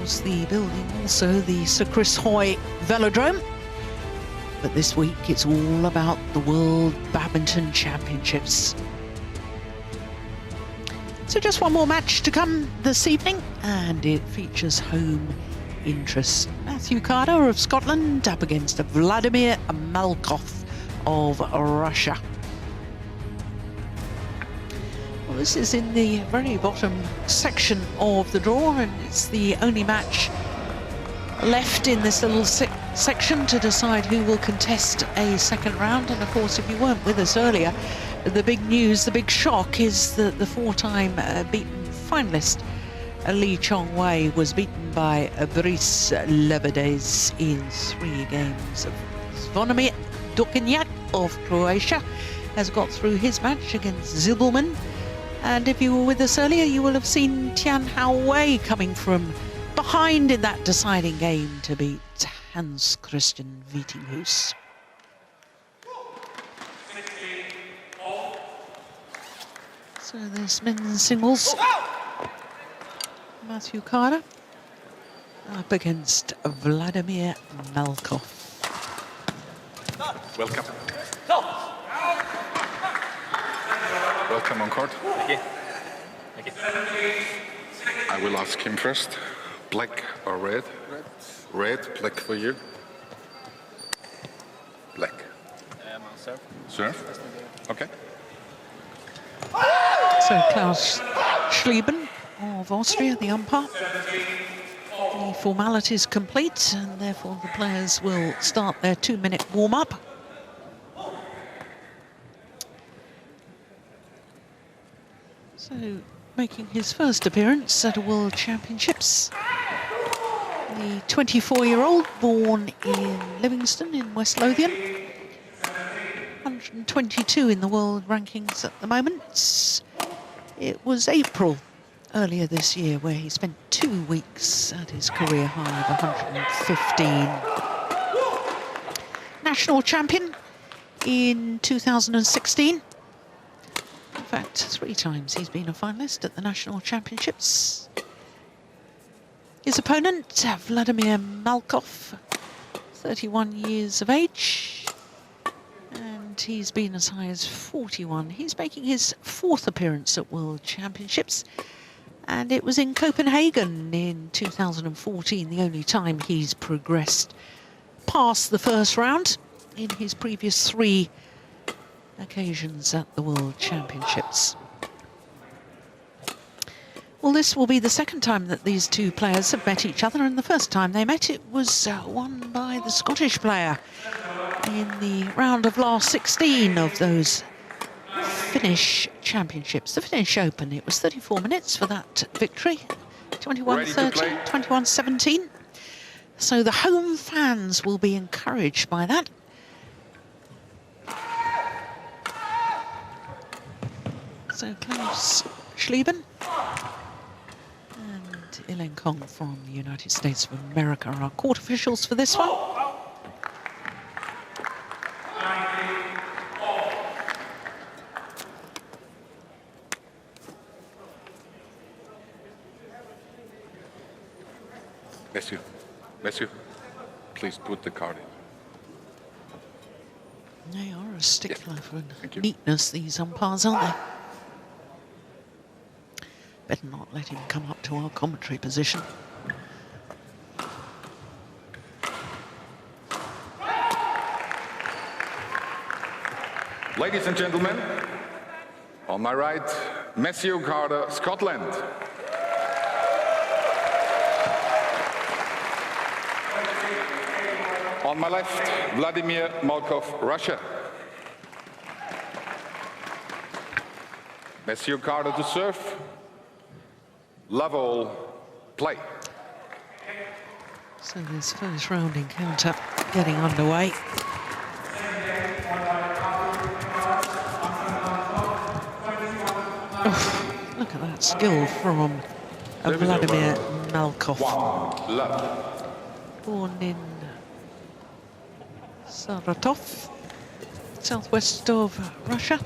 was the building also the Sir Chris Hoy Velodrome. But this week it's all about the World Badminton Championships. So just one more match to come this evening, and it features home interest. Matthew Carter of Scotland up against Vladimir Malkov of Russia. Well, this is in the very bottom section of the draw, and it's the only match left in this little section to decide who will contest a second round. And of course, if you weren't with us earlier, the big news, the big shock is that the four-time beaten finalist Lee Chong-wei was beaten by Brice Lebedes in 3 games. Zvonimir Dokinyak of Croatia has got through his match against Zibelman. And if you were with us earlier, you will have seen Tian Hao Wei coming from behind in that deciding game to beat Hans Christian Wittinghus. So there's men's singles. Matthew Carter up against Vladimir Malkov. Welcome. Welcome on court. Thank you. Thank you. I will ask him first. Black or red? Red, black for you. Black. Serve. Serve? Okay. So Klaus Schlieben of Austria, the umpire. The formalities complete, and therefore the players will start their 2-minute warm-up. So, making his first appearance at a World Championships, the 24-year-old born in Livingston in West Lothian. 122 in the world rankings at the moment. It was April earlier this year where he spent 2 weeks at his career high of 115. National champion in 2016. In fact, 3 times he's been a finalist at the National Championships. His opponent, Vladimir Malkov, 31 years of age. And he's been as high as 41. He's making his 4th appearance at World Championships. And it was in Copenhagen in 2014, the only time he's progressed past the first round in his previous 3 occasions at the World Championships. Well, this will be the second time that these 2 players have met each other, and the first time they met it was won by the Scottish player in the round of last 16 of those Finnish Championships, the Finnish Open. It was 34 minutes for that victory, 21-13, 21-17. So the home fans will be encouraged by that. So Klaus Schlieben and Ilen Kong from the United States of America are court officials for this one. Matthew, please put the card in. They are a stickler for neatness, these umpires, aren't they? Better not let him come up to our commentary position. Ladies and gentlemen, on my right, Matthew Carter, Scotland. On my left, Vladimir Malkov, Russia. Matthew Carter to serve. Love all, play. So this first round encounter getting underway. Oh, look at that skill from Vladimir Malkov. Born in Saratov, southwest of Russia.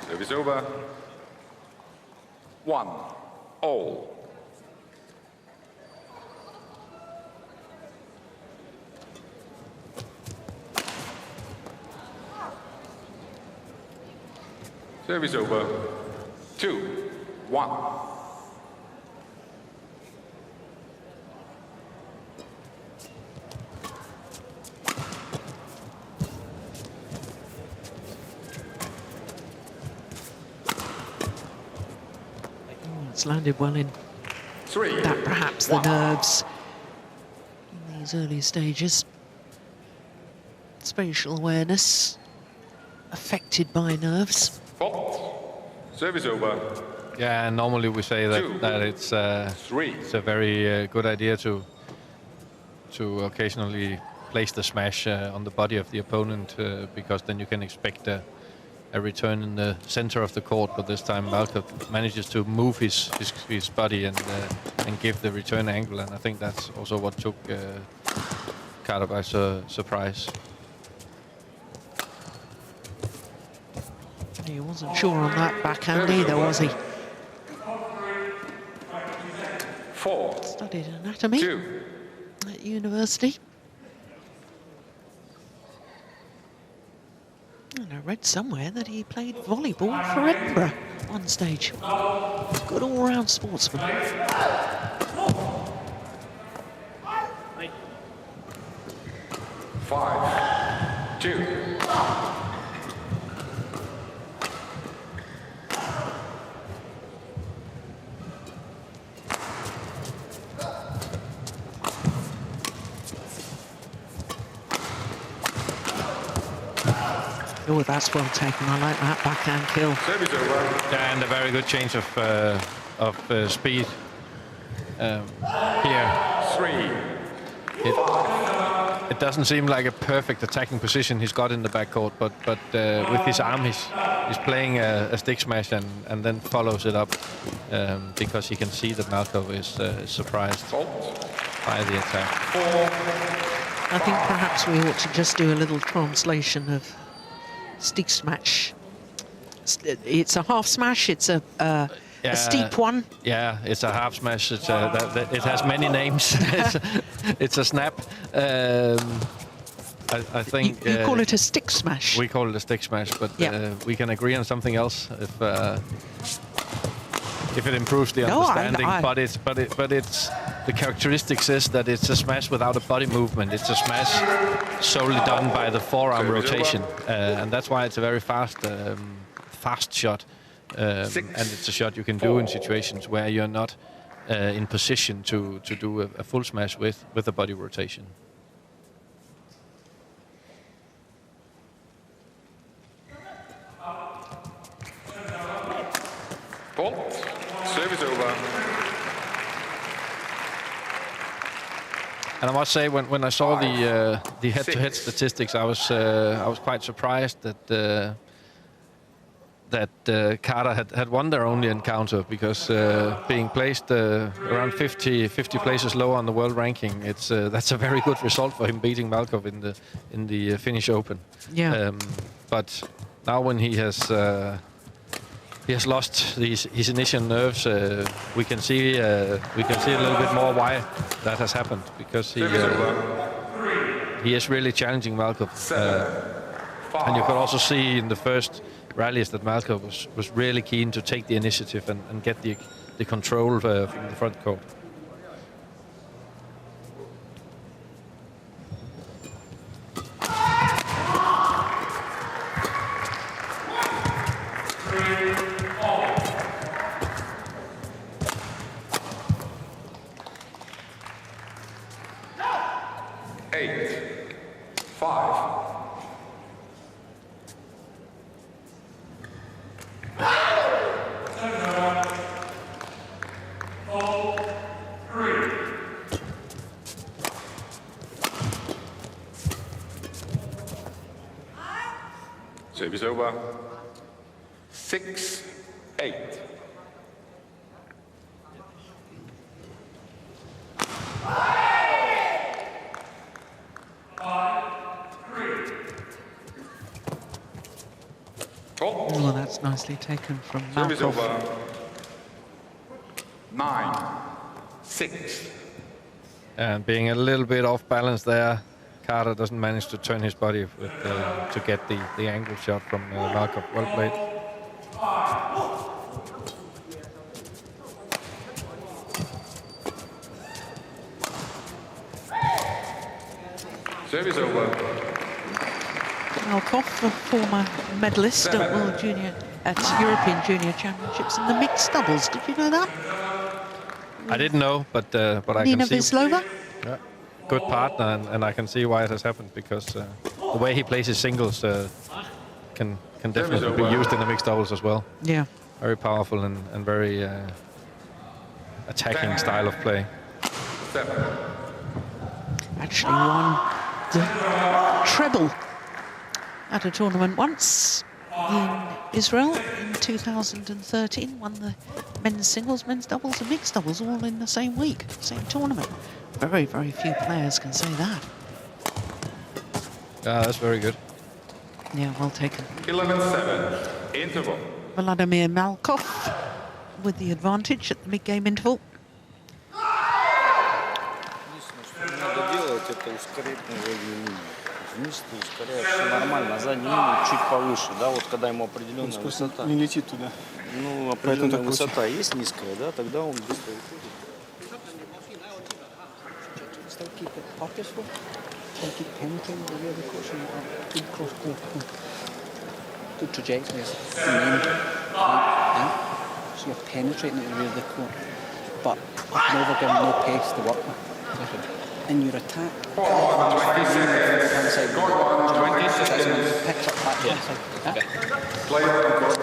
Service over. 1 all. Service over. 2-1. It's landed well in 3. that, perhaps the nerves in these early stages. Spatial awareness affected by nerves. Fault. Service over. Yeah, and normally we say that it's a very good idea to occasionally place the smash on the body of the opponent because then you can expect a return in the center of the court. But this time Malkov manages to move his body and give the return angle, and I think that's also what took Carter by surprise. He wasn't sure on that backhand either, was he? 4. Studied anatomy 2. at university. And I read somewhere that he played volleyball for Edinburgh at one stage. Good all-round sportsman. 5, 2. Oh, that's well taken. I like that backhand kill. Service over. Yeah, and a very good change of speed here. 3. It doesn't seem like a perfect attacking position he's got in the backcourt, but with his arm he's playing a stick smash and then follows it up because he can see that Malkov is surprised by the attack. 4. I think perhaps we ought to just do a little translation of stick smash. It's a half smash. It's a steep one. Yeah, it's a half smash. It's it has many names. it's a snap. I think you call it a stick smash. We call it a stick smash, but we can agree on something else if it improves the understanding. But it's the characteristics is that it's a smash without a body movement. It's a smash solely done by the forearm rotation, and that's why it's a very fast shot. And it's a shot you can do in situations where you're not in position to do a full smash with a body rotation. Fault. Service over. And I must say, when I saw the head-to-head statistics, I was quite surprised that Carter had won their only encounter, because being placed around 50 places lower on the world ranking, that's a very good result for him, beating Malkov in the Finnish Open. Yeah. But now when he has lost his initial nerves, we can see a little bit more why that has happened, because he is really challenging Malkov. And you could also see in the first rallies that Malkov was really keen to take the initiative and get the control from the front court. Service over. 6-8. Oh, that's nicely taken from Service Malkov. over. 9-6. And being a little bit off balance there, Carter doesn't manage to turn his body with, to get the angle shot from Malkov. Well played. Service over. Malkov, a former medalist at World Junior, at European Junior Championships in the mixed doubles. Did you know that? I didn't know, but I Nina can see. Vislova? Yeah, good partner, and I can see why it has happened, because the way he plays his singles can definitely be used in the mixed doubles as well. Yeah. Very powerful and very attacking style of play. 7. Actually won the treble at a tournament once in Israel in 2013. Won the men's singles, men's doubles and mixed doubles all in the same week, same tournament. Very, very few players can say that. Yeah, that's very good. Yeah, well taken. 11-7. Interval. Vladimir Malkov with the advantage at the mid-game interval. Надо делать это ускорить вниз, ты ускоряешь все нормально, а заднюю линию чуть повыше, да, вот когда ему определенная высота. Не летит туда. Ну, определенная высота есть низкая, да, тогда он быстро уходит. Good trajectory. So you're penetrating the rear of the court, but never giving no pace to work with. In your attack, 20 seconds. Score 20 seconds. picks up that Yeah. side. Okay. Player on court.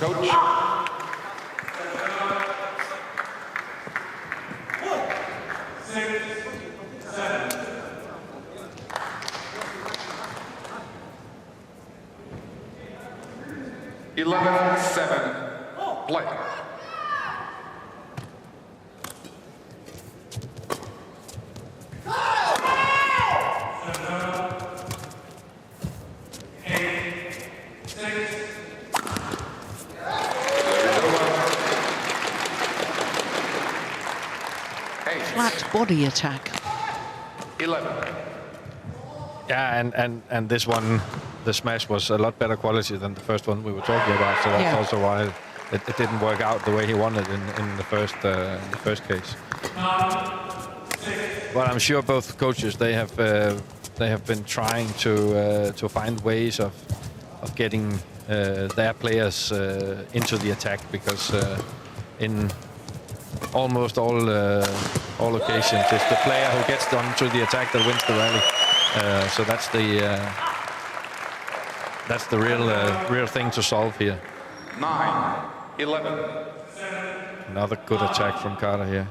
Coach. Seven. Play. Flat body attack. 11. Yeah, and this one, the smash was a lot better quality than the first one we were talking about. So that's also why it didn't work out the way he wanted in the first case. But I'm sure both coaches they have been trying to find ways of getting their players into the attack, because in almost all occasions it's the player who gets onto the attack that wins the rally. So that's the real thing to solve here. 9-11. Another good attack from Carter here.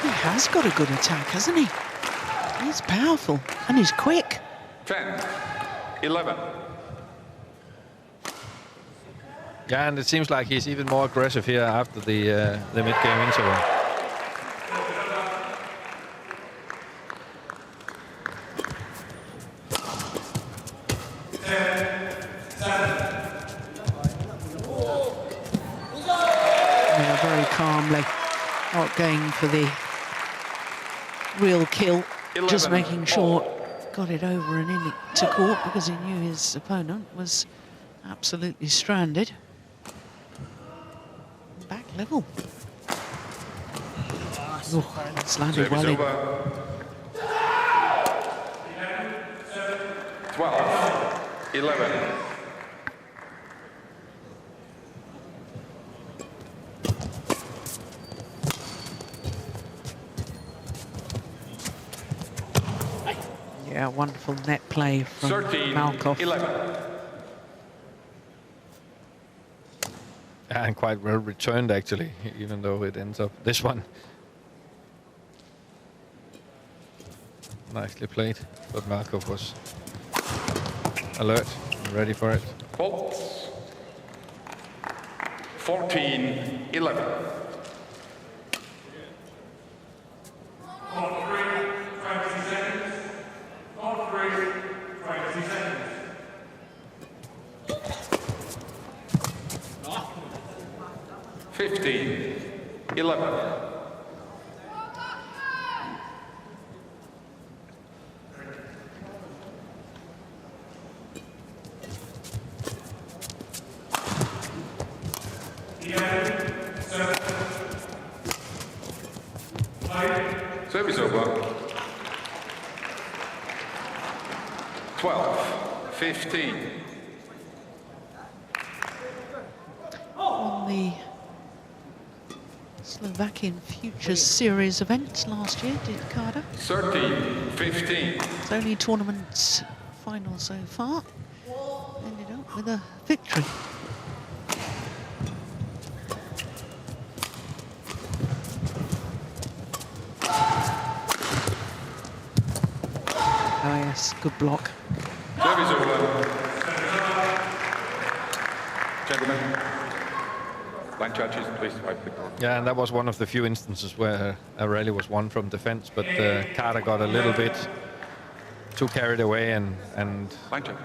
He has got a good attack, hasn't he? He's powerful and he's quick. 10-11. Yeah, and it seems like he's even more aggressive here after the mid-game interval. Yeah, very calmly, not going for the real kill, just making sure got it over and into court, because he knew his opponent was absolutely stranded. Back level. Oh, it's landed well in. 12-11. Yeah, wonderful net play from Malkov. 13-11. And quite well returned, actually, even though it ends up this one. Nicely played, but Malkov was alert and ready for it. Faults. 14-11. 15, 11. Service over. 12, 15. On the Slovakian Futures Series event last year, did Kada. 13, 15. It's only tournament final so far. Ended up with a victory. Oh yes, good block. Service over. Gentlemen, line judges, please wipe the court. Yeah, and that was one of the few instances where a rally was won from defense, but Carter got a little bit too carried away and Line check.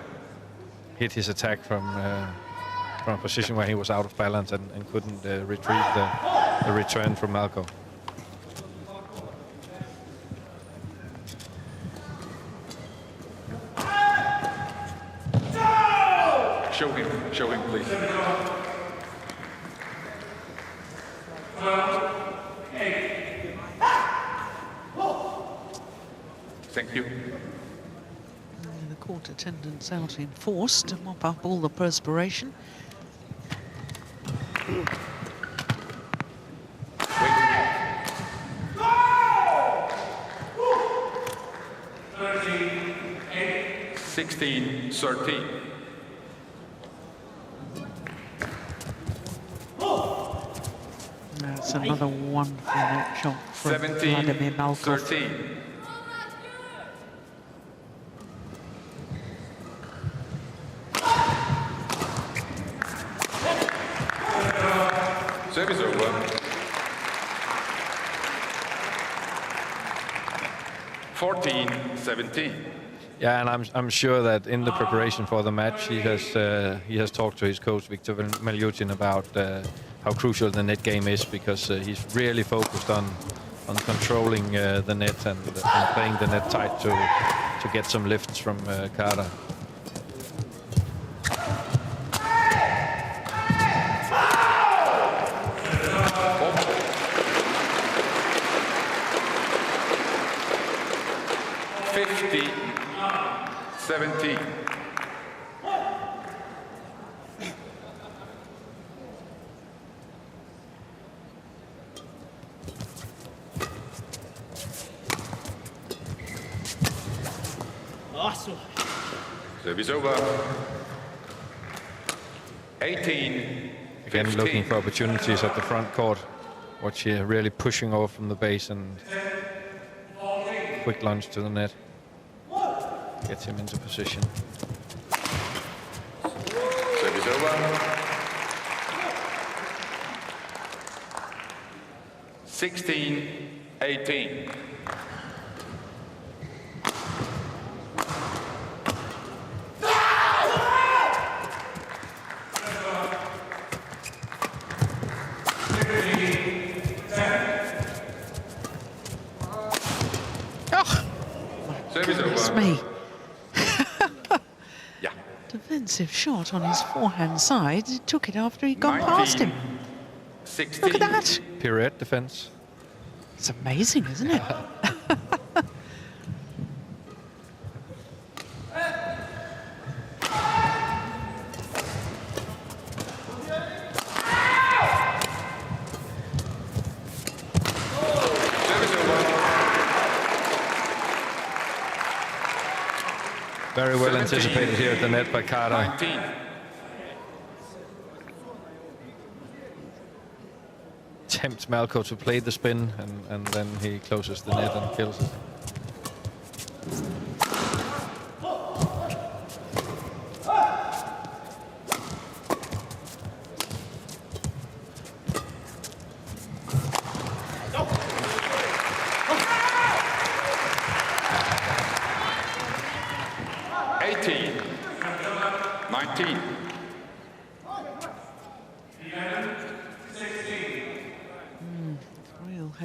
hit his attack from a position where he was out of balance and couldn't retrieve the return from Malkov. Show him, please. Thank you. The court attendants out in force to mop up all the perspiration. Wait. 16, 13. That's another wonderful net shot from 17, Vladimir Malkov. 13. Service over. 14, 17. Yeah, and I'm sure that in the preparation for the match, he has talked to his coach Viktor Malyutin about how crucial the net game is, because he's really focused on controlling the net and playing the net tight to get some lifts from Carter. $50, 17. Awesome. Service over. 18, Again, 15. looking for opportunities at the front court. Watch here, really pushing off from the base and quick lunge to the net. Gets him into position. Service over. 16, 18. Service Goodness over. me. Yeah. Defensive shot on his forehand side. He took it after he'd gone past him. 16. Look at that. Pirouette defense. It's amazing, isn't it? Service over. Very well 17. anticipated here at the net by Carter. 19. Tempts Malkov to play the spin, and then he closes the net and kills it.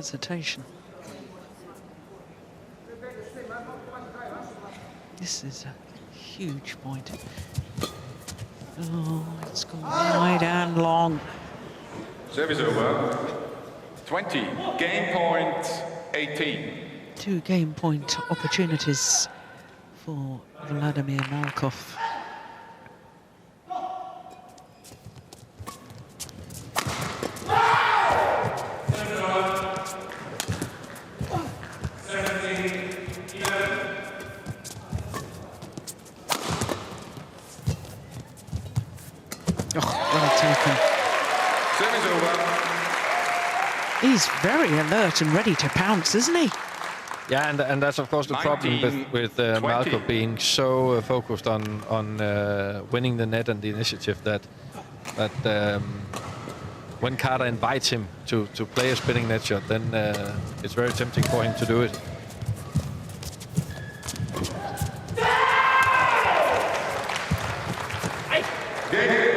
hesitation. This is a huge point. Oh, it's gone wide and long. Service over. 20. Game point 18. 2 game point opportunities for Vladimir Malkov. He's very alert and ready to pounce, isn't he? Yeah, and that's of course the problem with Malkov being so focused on winning the net and the initiative that when Carter invites him to play a spinning net shot, then it's very tempting for him to do it.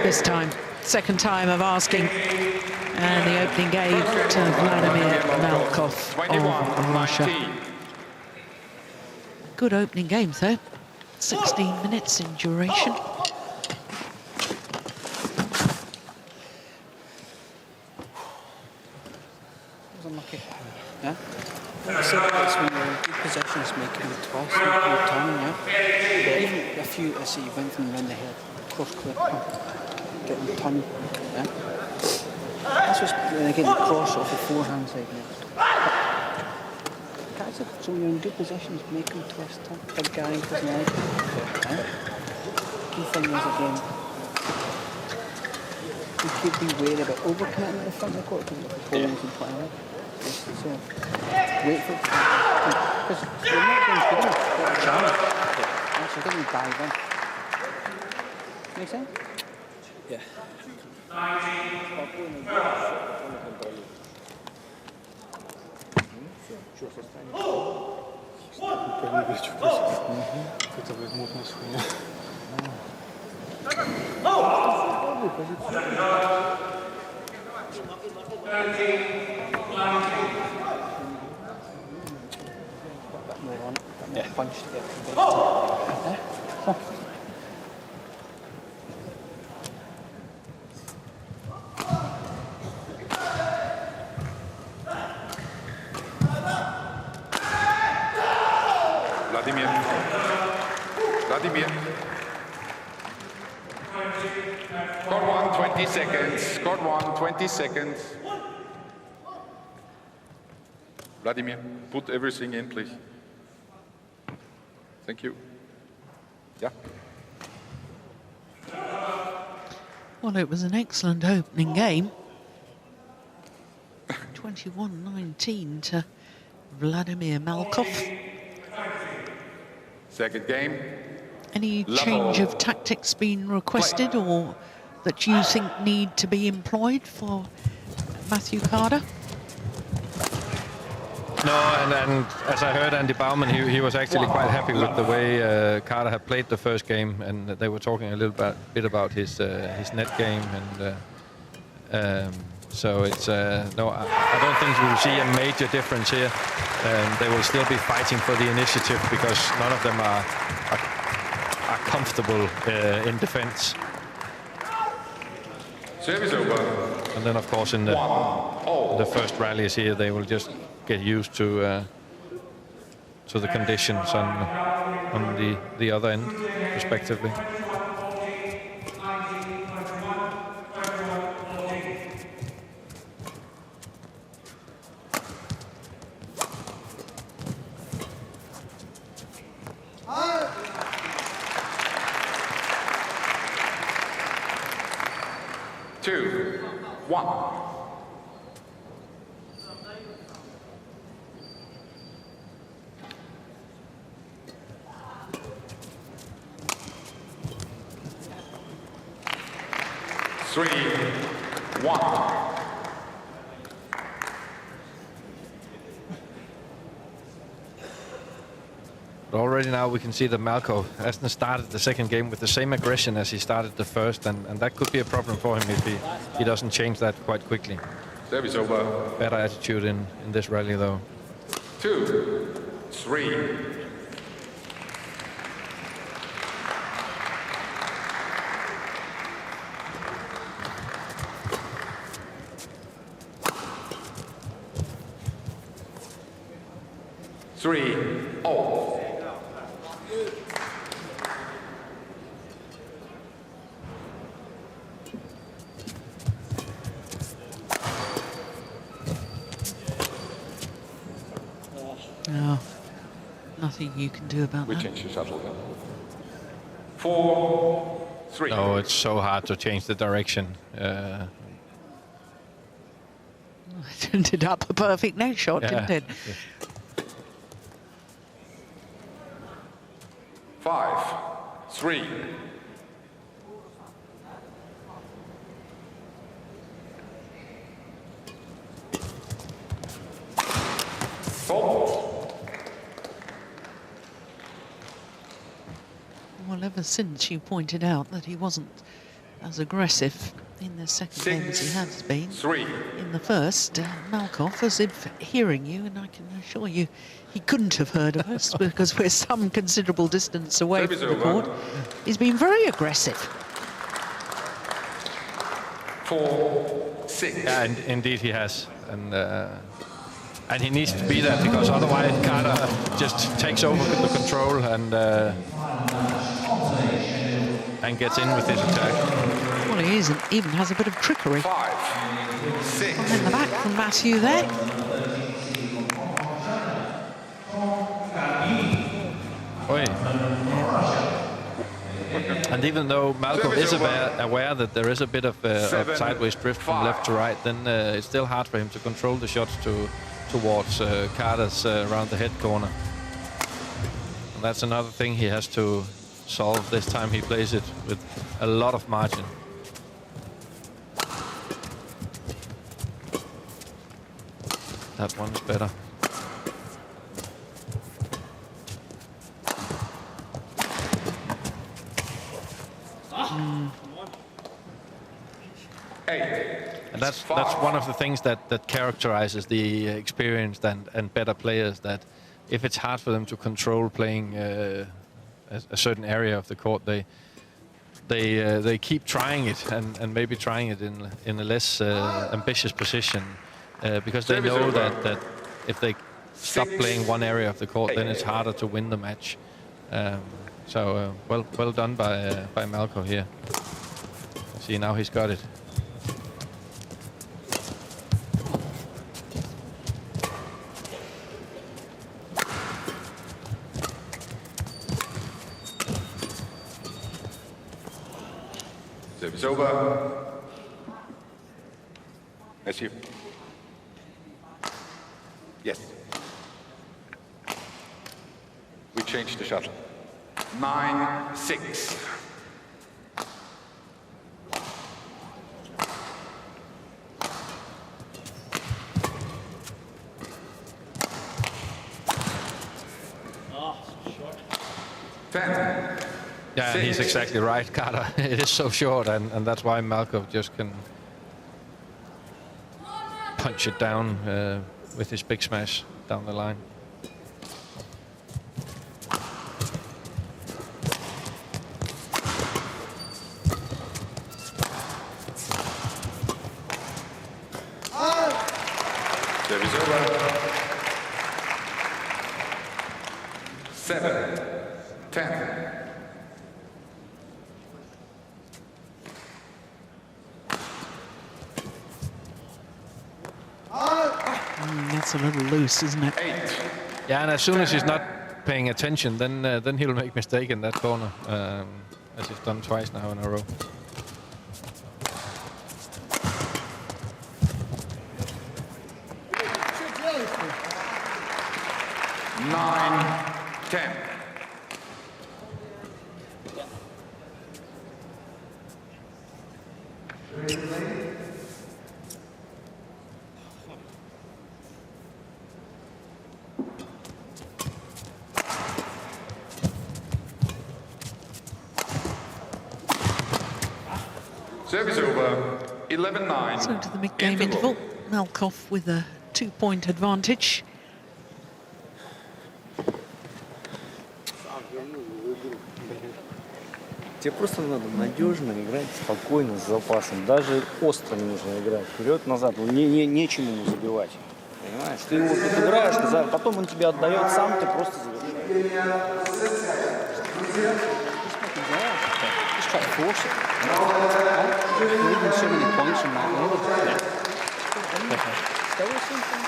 This time, second time of asking. And the opening game to Vladimir Malkov of Russia. Good opening game, though. 16 minutes in duration. I was unlucky. Yeah? Like I said, it's when you're in good positions, making the toss, making the turn, yeah? But even a few, I see, went from around the head, cross clip, getting the turn, yeah? That's just, again, the cross off the forehand side next. Guys, so when you're in good positions, make them twist, big guy, personality. Yeah? Key thing is, again, you could be wary about overcommitting at the front of the court because of the poles and whatever. So, wait for it to happen. Because you're not going to do it. What a challenge. Actually, doesn't dive in. Make sense? Yeah. Punch to get Vladimir. Score 1, 20 seconds. Score 1, 20 seconds. Vladimir, put everything in, please. Thank you. Yeah. Well, it was an excellent opening game. 21-19 to Vladimir Malkov. Second game. Any change of tactics been requested or that you think need to be employed for Matthew Carter? No, and as I heard Andy Baumann, he was actually quite happy with the way Carter had played the first game, and they were talking a little bit about his net game, and so it's no, I don't think we'll see a major difference here. They will still be fighting for the initiative because none of them are comfortable in defense. Service over. And then, of course, in the first rallies here, they will just get used to the conditions on the other end, respectively. Two, 1. Three, 1. But already now we can see that Malkov hasn't started the second game with the same aggression as he started the first, and that could be a problem for him if he doesn't change that quite quickly. Service over. Better attitude in this rally, though. 2, 3. Three, all. No, nothing you can do about We that. change the shuttle. 4, 3. No, it's so hard to change the direction. It ended up a perfect neck shot, didn't it? Yeah. 5, 3. Four. Well, ever since you pointed out that he wasn't as aggressive in the second game as he has been 3. in the first, Malkov, as if hearing you, and I can assure you he couldn't have heard of us because we're some considerable distance away Service from the over. court. He's been very aggressive. 4, 6. Yeah, and indeed he has, and he needs to be that because otherwise Carter just takes over the control and gets in with his attack. Well, he even has a bit of trickery 5, 6. in the back from Matthew there. Oi. And even though Malkov is aware that there is a bit of sideways drift from left to right, then it's still hard for him to control the shots towards Carter's around the head corner. And that's another thing he has to solve. This time he plays it with a lot of margin. That one is better. And that's one of the things that characterizes the experienced and better players, that if it's hard for them to control playing a certain area of the court, they keep trying it and maybe trying it in a less ambitious position because they know that if they stop playing one area of the court, then it's harder to win the match. So well done by Malkov here. See, now he's got it. Service over. That's you. Yes. We changed the shuttle. 9, 6. Yeah, and he's exactly right, Carter. It is so short, and that's why Malkov just can punch it down with his big smash down the line. Service over. 7, 10. That's a little loose, isn't it? 8. Yeah, and as soon as he's not paying attention, then he'll make mistake in that corner, as he's done twice now in a row. Nine, 10. Service over. 11-9. So to the mid-game interval. Malkov with a 2-point advantage. Тебе просто надо надежно играть, спокойно, с запасом. Даже остро не нужно играть. Вперед-назад. Нечем ему забивать. Понимаешь? Ты его подыграешь, потом он тебе отдает, сам ты просто завершаешь. Just try to force it. You're leaving so many points from that early. There was something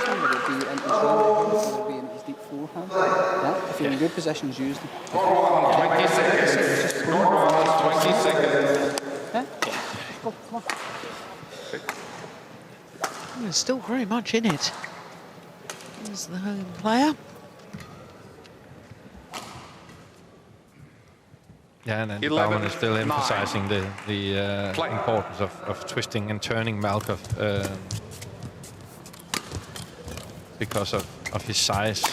whether it be in his run, whether it be in his deep forehand. Yeah? If you're in good positions, use them. 20 seconds. 20 seconds. Yeah? Go, come on. They're still very much in it. Here's the home player. Yeah, and Baumann is still emphasizing the importance of twisting and turning Malkov because of his size.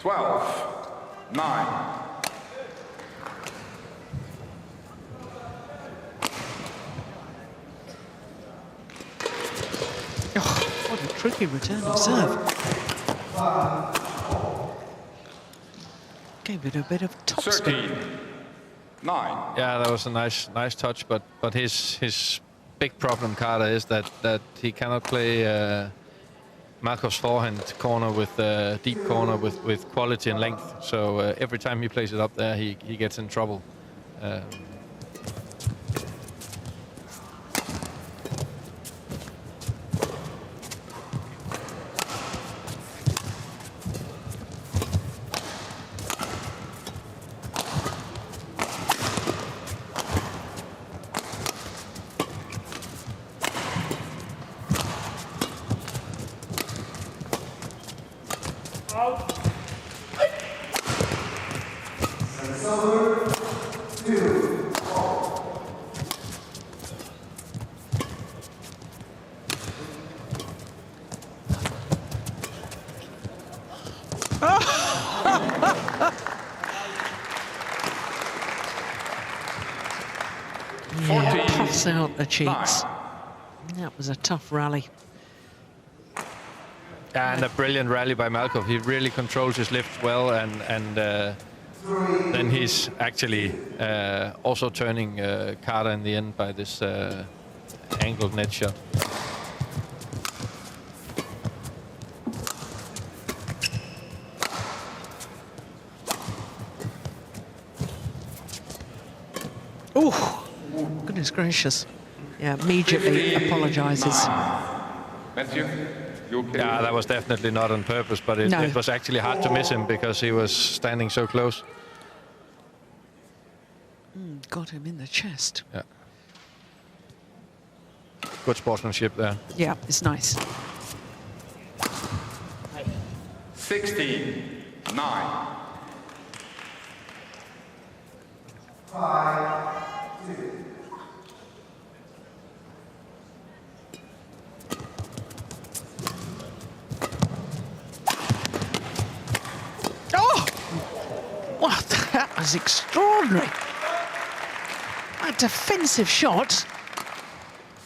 12, 9. Oh, what a tricky return of serve. Gave it a bit of topspin. 13, 9. Yeah, that was a nice touch, but his big problem, Carter, is that he cannot play Malkov's forehand corner with deep corner with quality and length. So every time he plays it up there, he gets in trouble. Yeah, puffs out the cheeks. That was a tough rally. And a brilliant rally by Malkov. He really controls his lift well, and then he's actually also turning Carter in the end by this angled net shot. Oh, goodness gracious. Yeah, immediately apologises. Matthew, you okay? Yeah, that was definitely not on purpose, but it was actually hard to miss him because he was standing so close. Got him in the chest. Yeah. Good sportsmanship there. Yeah, it's nice. 16, 9. 5, 2. Oh! Wow, that was extraordinary. A defensive shot.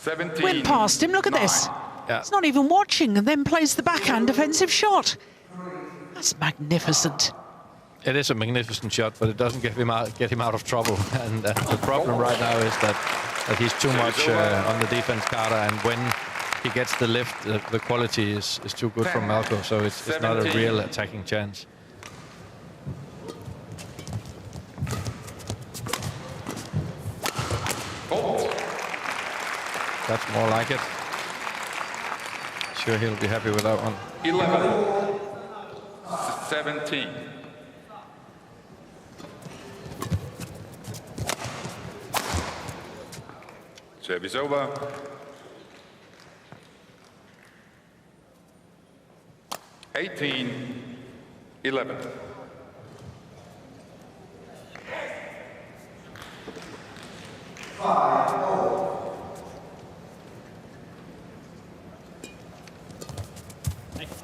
17. Went past him, look at this. Yeah. He's not even watching and then plays the backhand defensive shot. That's magnificent. It is a magnificent shot, but it doesn't get him out of trouble. And the problem right now is that he's too much on the defense, Carter, and when he gets the lift, the quality is too good from Malkov, so it's not a real attacking chance. That's more like it. Sure, he'll be happy with that one. 11, 17. Service over. 18, 11. Nice.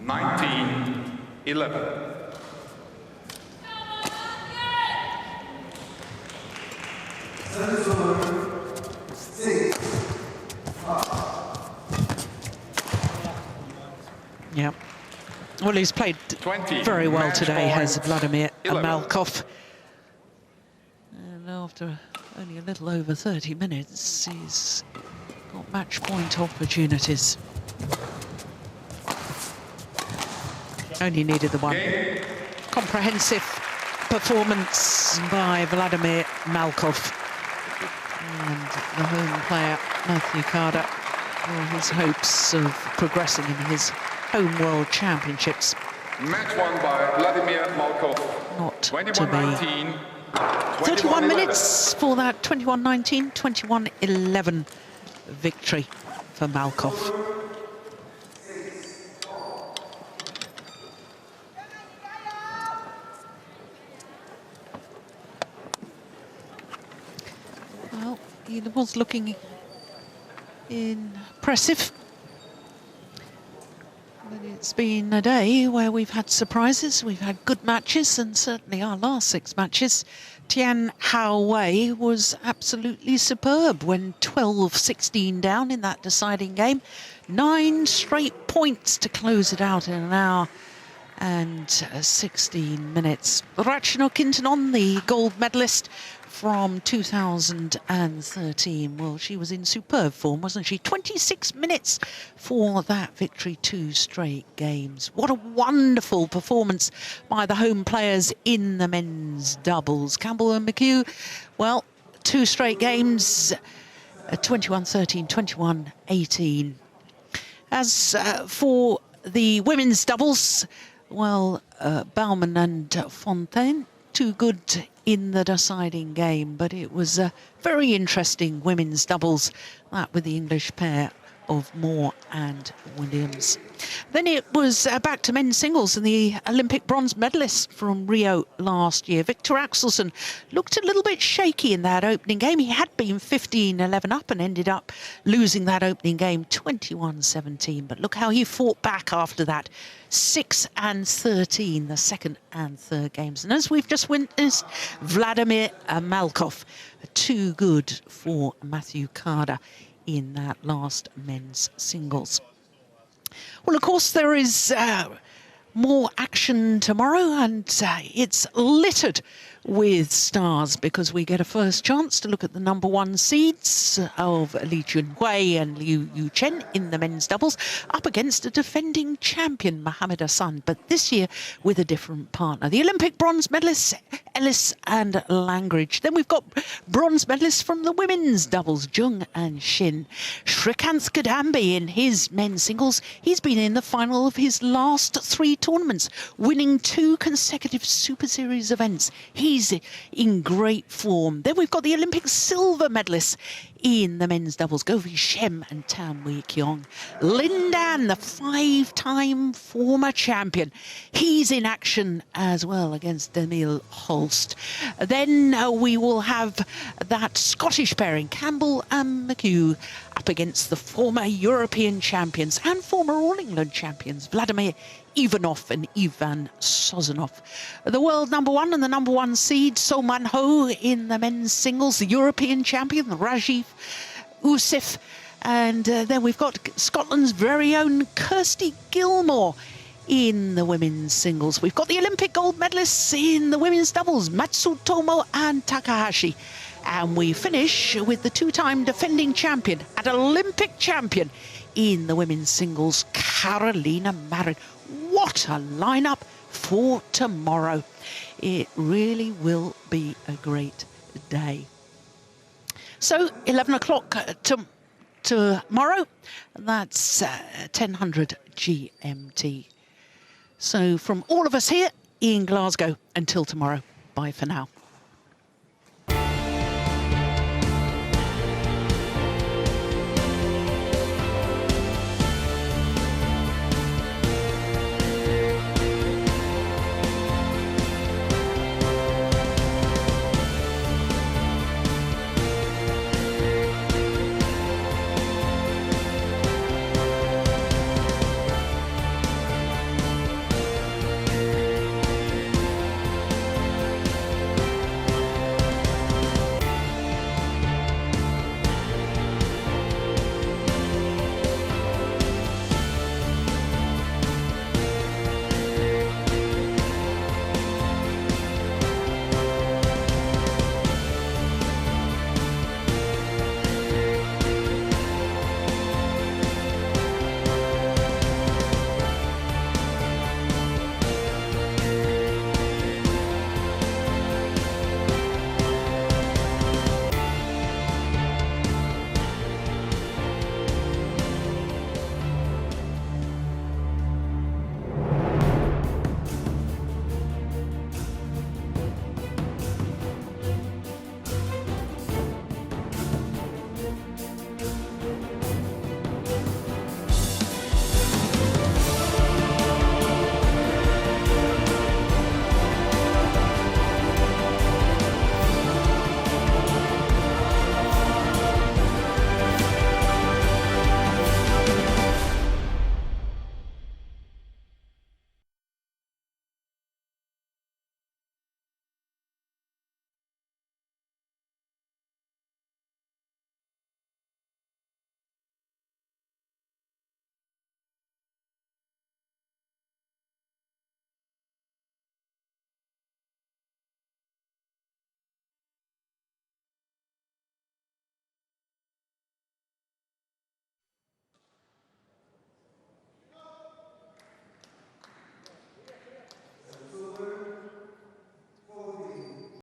19, 11. Service over. Well, he's played 20, very well match today, has point Vladimir 11. Malkov. And after only a little over 30 minutes, he's got match point opportunities. Only needed the one. Comprehensive performance by Vladimir Malkov. And the home player, Matthew Carter, for his hopes of progressing in his home World Championships. Match won by Vladimir Malkov. Not to 21-19. be. 31 minutes for that 21-19, 21-11 victory for Malkov. Well, he was looking impressive. But it's been a day where we've had surprises, we've had good matches, and certainly our last 6 matches. Tian Hao Wei was absolutely superb when 12-16 down in that deciding game. 9 straight points to close it out in an hour and 16 minutes. Rachno Kintanon, the gold medalist from 2013. Well, she was in superb form, wasn't she? 26 minutes for that victory, 2 straight games. What a wonderful performance by the home players in the men's doubles. Campbell and McHugh, well, 2 straight games, 21-13, 21-18. As for the women's doubles, well, Baumann and Fontaine, too good in the deciding game, but it was a very interesting women's doubles, that with the English pair of Moore and Williams. Then it was back to men's singles, and the Olympic bronze medalist from Rio last year, Victor Axelsen, looked a little bit shaky in that opening game. He had been 15-11 up and ended up losing that opening game 21-17. But look how he fought back after that. 6-13, the second and third games. And as we've just witnessed, Vladimir Malkov, too good for Matthew Carter in that last men's singles. Well, of course, there is more action tomorrow, and it's littered with stars because we get a first chance to look at the number 1 seeds of Li Junhui and Liu Yuchen in the men's doubles up against a defending champion, Mohamed Hassan, but this year with a different partner. The Olympic bronze medalists, Ellis and Langridge. Then we've got bronze medalists from the women's doubles, Jung and Shin. Shrikant Kadambi in his men's singles. He's been in the final of his last 3 tournaments, winning 2 consecutive Super Series events. He's in great form. Then we've got the Olympic silver medalists in the men's doubles, Govi Shem and Tam Wee Kyung. Lin Dan, the 5-time former champion, he's in action as well against Emil Holst. Then we will have that Scottish pairing, Campbell and McHugh, up against the former European champions and former All England champions, Vladimir Ivanov and Ivan Sozanov. The world number 1 and the number 1 seed, So Man Ho in the men's singles, the European champion, Rajiv Usif. And then we've got Scotland's very own Kirsty Gilmore in the women's singles. We've got the Olympic gold medalists in the women's doubles, Matsutomo and Takahashi. And we finish with the 2-time defending champion and Olympic champion in the women's singles, Carolina Marin. What a lineup for tomorrow. It really will be a great day. So 11 o'clock tomorrow, that's 1000 GMT. So from all of us here in Glasgow, until tomorrow, bye for now.